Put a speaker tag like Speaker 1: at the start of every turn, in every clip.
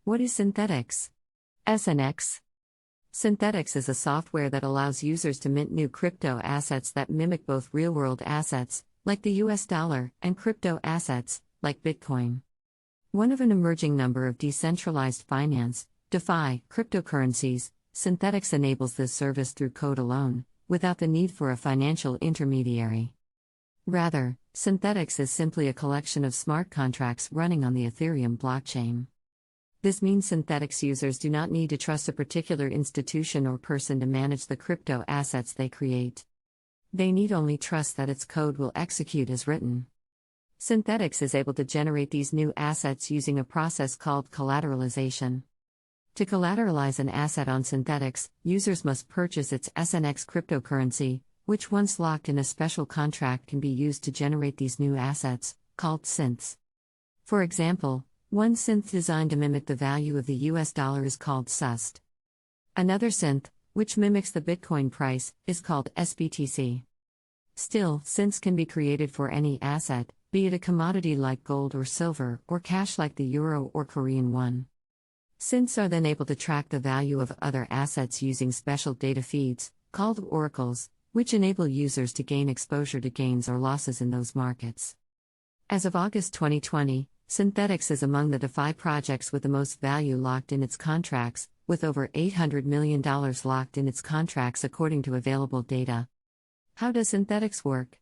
Speaker 1: What is Synthetix? SNX. Synthetix is a software that allows users to mint new crypto assets that mimic both real-world assets, like the US dollar, and crypto assets, like Bitcoin. One of an emerging number of decentralized finance, DeFi, cryptocurrencies, Synthetix enables this service through code alone, without the need for a financial intermediary. Rather, Synthetix is simply a collection of smart contracts running on the Ethereum blockchain. This means Synthetix users do not need to trust a particular institution or person to manage the crypto assets they create. They need only trust that its code will execute as written. Synthetix is able to generate these new assets using a process called collateralization. To collateralize an asset on Synthetix, users must purchase its SNX cryptocurrency, which once locked in a special contract can be used to generate these new assets, called synths. For example, one synth designed to mimic the value of the US dollar is called SUST. Another synth, which mimics the Bitcoin price, is called SBTC. Still, synths can be created for any asset, be it a commodity like gold or silver, or cash like the euro or Korean won. Synths are then able to track the value of other assets using special data feeds, called oracles, which enable users to gain exposure to gains or losses in those markets. As of August 2020, Synthetix is among the DeFi projects with the most value locked in its contracts, with over $800 million locked in its contracts according to available data. How does Synthetix work?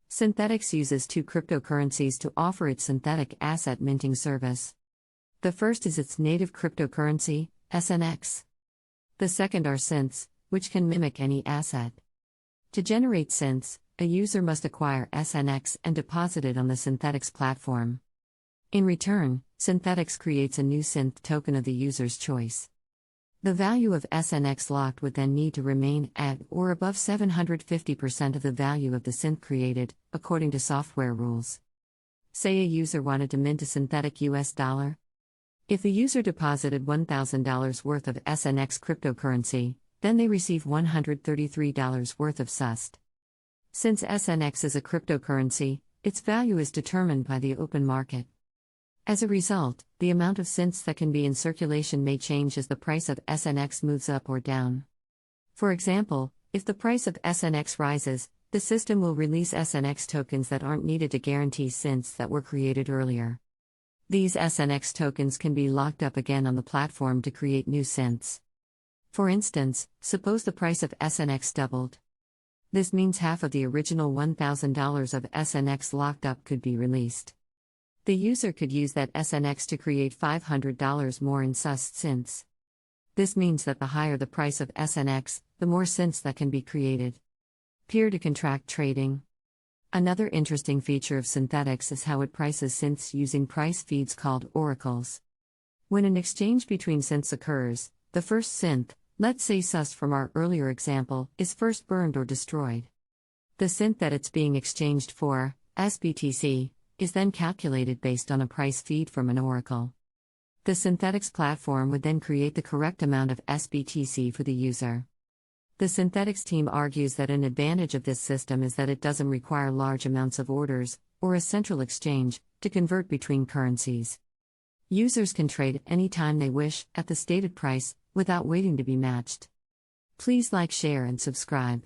Speaker 1: Synthetix uses two cryptocurrencies to offer its synthetic asset minting service. The first is its native cryptocurrency, SNX. The second are synths, which can mimic any asset. To generate synths, a user must acquire SNX and deposit it on the Synthetix platform. In return, Synthetix creates a new synth token of the user's choice. The value of SNX locked would then need to remain at or above 750% of the value of the synth created, according to software rules. Say a user wanted to mint a synthetic US dollar. If the user deposited $1,000 worth of SNX cryptocurrency, then they receive $133 worth of SUST. Since SNX is a cryptocurrency, its value is determined by the open market. As a result, the amount of synths that can be in circulation may change as the price of SNX moves up or down. For example, if the price of SNX rises, the system will release SNX tokens that aren't needed to guarantee synths that were created earlier. These SNX tokens can be locked up again on the platform to create new synths. For instance, suppose the price of SNX doubled. This means half of the original $1,000 of SNX locked up could be released. The user could use that SNX to create $500 more in SUST synths. This means that the higher the price of SNX, the more synths that can be created. Peer-to-contract trading. Another interesting feature of Synthetix is how it prices synths using price feeds called oracles. When an exchange between synths occurs, the first synth, let's say SUST from our earlier example, is first burned or destroyed. The synth that it's being exchanged for, SBTC, is then calculated based on a price feed from an oracle. The Synthetix platform would then create the correct amount of SBTC for the user. The Synthetix team argues that an advantage of this system is that it doesn't require large amounts of orders, or a central exchange, to convert between currencies. Users can trade anytime they wish, at the stated price, without waiting to be matched. Please like, share, and subscribe.